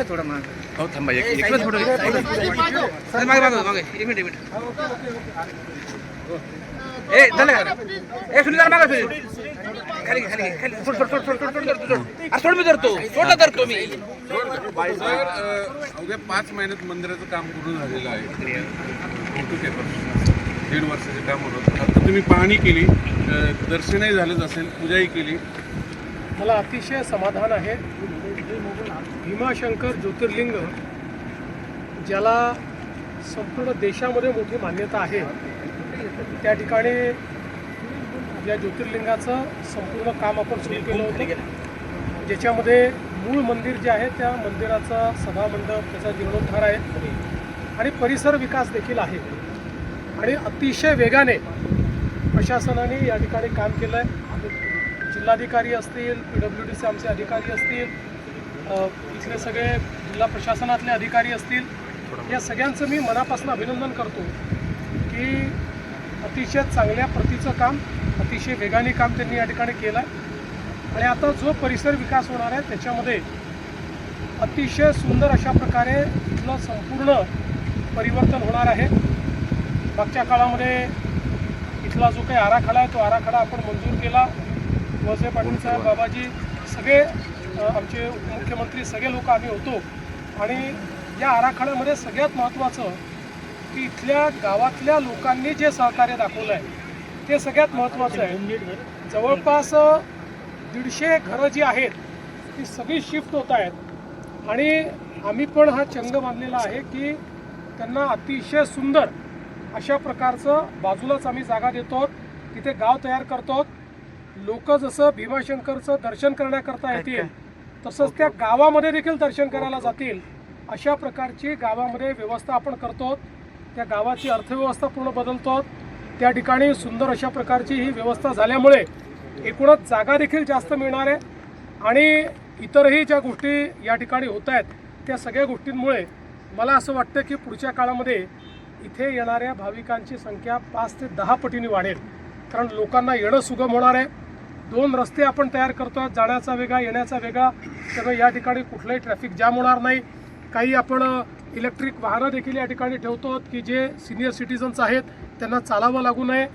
थोडं मागे हो थांबा एक मिनिट फोटो मागे एक मिनिट ए झालं का ए सुनील जरा मागे खाली खाली खाली सोड मी धरतो मी सर अवघ्या 5 महिन्यात मंदिराचं काम पूर्ण झालेलं आहे. 1.5 वर्षाचे काम होतं. आता तुम्ही पाहणी केली, दर्शनही झालंच असेल, पूजाही केली. मला अतिशय समाधान आहे. भीमाशंकर ज्योतिर्लिंग ज्याला संपूर्ण देशामध्ये मोठी मान्यता आहे, त्या ठिकाणी या ज्योतिर्लिंगाचं संपूर्ण काम आपण सुरू केलं होतं, ज्याच्यामध्ये मूळ मंदिर जे आहे त्या मंदिराचा सभामंडप, त्याचा जीर्णोद्धार आहे आणि परिसर विकास देखील आहे. आणि अतिशय वेगाने प्रशासनाने या ठिकाणी काम केलं आहे. जिल्हाधिकारी असतील, PWDचे आमचे अधिकारी असतील, इथले सगळे जिल्हा प्रशासनातले अधिकारी असतील, या सगळ्यांचं मी मनापासून अभिनंदन करतो की अतिशय चांगल्या प्रतीचं काम, अतिशय वेगाने काम त्यांनी या ठिकाणी केलं आहे. आणि आता जो परिसर विकास होणार आहे त्याच्यामध्ये अतिशय सुंदर अशा प्रकारे इथलं संपूर्ण परिवर्तन होणार आहे. मागच्या काळामध्ये इथला जो काही आराखडा आहे तो आराखडा आपण मंजूर केला. वळसे पाटील साहेब, बाबाजी, सगळे आमचे उपमुख्यमंत्री, सगळे लोक आम्ही होतो. आणि या आराखड्यामध्ये सगळ्यात महत्त्वाचं की इथल्या गावातल्या लोकांनी जे सहकार्य दाखवलं आहे ते सगळ्यात महत्त्वाचं आहे. जवळपास 150 घरं जी आहेत ती सगळी शिफ्ट होत आहेत आणि आम्ही पण हा चंग बांधलेला आहे की त्यांना अतिशय सुंदर अशा प्रकारचं बाजूलाच आम्ही जागा देतो, तिथे गाव तयार करतो. लोक जसं भीमाशंकरचं दर्शन करण्याकरता येतील तसंच त्या गावामध्ये देखील दर्शन करायला जातील अशा प्रकारची गावामध्ये व्यवस्था आपण करतो. त्या गावाची अर्थव्यवस्था पूर्ण बदलतो. त्या ठिकाणी सुंदर अशा प्रकारची ही व्यवस्था झाल्यामुळे एकूणच जागा देखील जास्त मिळणार आहे आणि इतरही ज्या गोष्टी या ठिकाणी होत आहेत त्या सगळ्या गोष्टींमुळे मला असं वाटतं की पुढच्या काळामध्ये इथे येणाऱ्या भाविकांची संख्या 5 ते 10 पटीने वाढेल. कारण लोकांना येणं सुगम होणार आहे. 2 रस्ते आपण तयार करतो आहोत, जाण्याचा वेगळा, येण्याचा वेगळा, त्यामुळे या ठिकाणी कुठलंही ट्रॅफिक जाम होणार नाही. काही आपण इलेक्ट्रिक वाहनं देखील या ठिकाणी ठेवतो की जे सिनियर सिटीजन्स आहेत त्यांना चालावं लागू नये.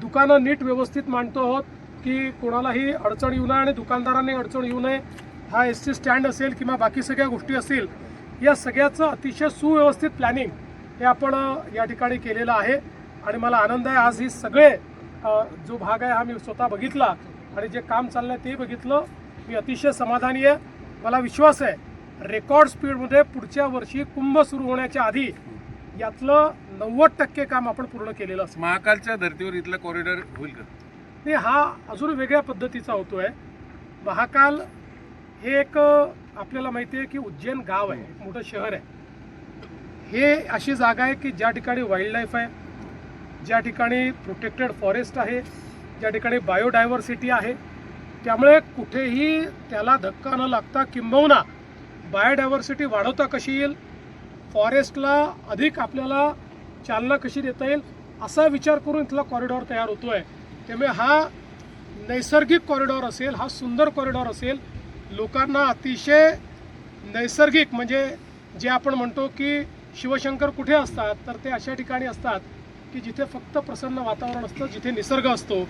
दुकानं नीट व्यवस्थित मांडतो आहोत की कोणालाही अडचण येऊ नये आणि दुकानदारांनी अडचण येऊ नये. हा ST स्टँड असेल किंवा बाकी सगळ्या गोष्टी असतील, या सगळ्याचं अतिशय सुव्यवस्थित प्लॅनिंग हे आपण या ठिकाणी केलेलं आहे. आणि मला आनंद आहे, आज ही सगळे जो भाग आहे हा मी स्वतः बघितला आणि जे काम चाललं आहे ते बघितलं. मी अतिशय समाधानी आहे. मला विश्वास आहे रेकॉर्ड स्पीडमध्ये पुढच्या वर्षी कुंभ सुरू होण्याच्या आधी यातलं 90% काम आपण पूर्ण केलेलं असतं. महाकालच्या धर्तीवर इथला कॉरिडॉर होईल का? नाही, हा अजून वेगळ्या पद्धतीचा होतो आहे. महाकाल हे एक आपल्याला माहिती आहे की उज्जैन गाव आहे, मोठं शहर आहे. हे अशी जागा आहे की ज्या ठिकाणी वाईल्ड लाईफ आहे, ज्या ठिकाणी प्रोटेक्टेड फॉरेस्ट आहे, ज्या ठिकाणी बायोडायव्हर्सिटी आहे. त्यामुळे कुठेही त्याला धक्का न लागता किंबहुना बायोडायव्हर्सिटी वाढवता कशी येईल, फॉरेस्टला अधिक आपल्याला चालना कशी देता येईल असा विचार करून इथला कॉरिडॉर तयार होतो आहे. त्यामुळे हा नैसर्गिक कॉरिडॉर असेल, हा सुंदर कॉरिडॉर असेल. लोकांना अतिशय नैसर्गिक, म्हणजे जे आपण म्हणतो की शिवशंकर कुठे असतात तर ते अशा ठिकाणी असतात की जिथे फक्त प्रसन्न वातावरण असतं, जिथे निसर्ग असतो.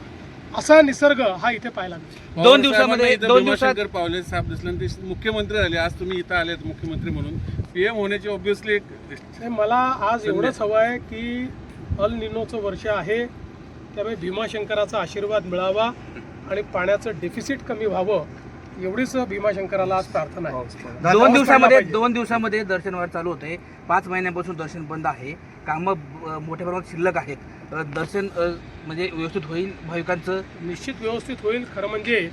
असा निसर्ग हा इथे पाहायला मिळतो. 2 दिवसामध्ये भीमाशंकर पावले साहेब दिसले, ते मुख्यमंत्री झाले. आज तुम्ही इथं आलेत मुख्यमंत्री म्हणून, PM होण्याची ऑब्व्हियसली एक मला आज एवढंच हवं आहे की अल निनोचं वर्ष आहे, त्यामुळे भीमाशंकराचा आशीर्वाद मिळावा आणि पाण्याचं डेफिसिट कमी व्हावं, एवढीच भीमाशंकराला आज प्रार्थना आहे. 2 दिवसामध्ये दर्शन व्हायला चालू होते. 5 महिन्यापासून दर्शन बंद आहे. कामं मोठ्या प्रमाणात शिल्लक आहेत. दर्शन म्हणजे व्यवस्थित होईल, भाविकांचं निश्चित व्यवस्थित होईल. खरं म्हणजे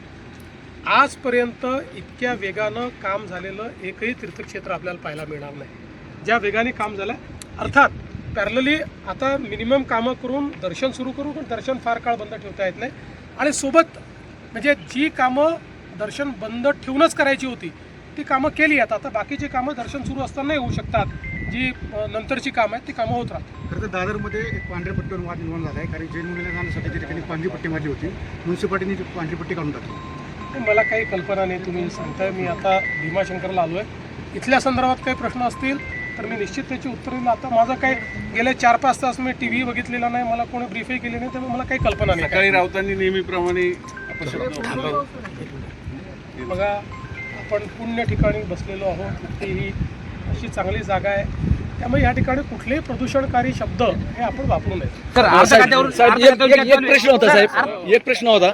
आजपर्यंत इतक्या वेगानं काम झालेलं एकही तीर्थक्षेत्र आपल्याला पाहायला मिळणार नाही, ज्या वेगाने काम झालं. अर्थात पॅरलली आता मिनिमम कामं करून दर्शन सुरू करू, पण दर्शन फार काळ बंद ठेवता येत नाही. आणि सोबत म्हणजे जी कामं दर्शन बंद ठेवूनच करायची होती ती कामं केली आहेत. आता बाकीची कामं दर्शन सुरू असतानाही होऊ शकतात, जी नंतरची कामं आहेत ती कामं होत राहतात. खरं तर दादरमध्ये एक पांढऱ्या पट्टीवर वाद निर्माण झाला आहे, कारण जैन मुलीला जाण्यासाठी त्या ठिकाणी पांढरी पट्टी मारली होती, म्युन्सिपाल्टीने पांढरी पट्टी काढून टाकली. मला काही कल्पना नाही, तुम्ही सांगताय. मी आता भीमाशंकरला आलो आहे. इथल्या संदर्भात काही प्रश्न असतील तर मी निश्चित त्याची उत्तर देईल. आता माझं काही गेले 4-5 तास मी टी व्ही बघितलेला नाही, मला कोणी ब्रीफही केली नाही, त्यामुळे मला काही कल्पना नाही. सकाळी राऊतांनी नेहमीप्रमाणे अपशब्द बघा, आपण पुण्य ठिकाणी बसलेलो आहोत, ही अशी चांगली जागा आहे, त्यामुळे या ठिकाणी कुठलेही प्रदूषणकारी शब्द हे आपण वापरू नये. सर, साहेब, एक प्रश्न होता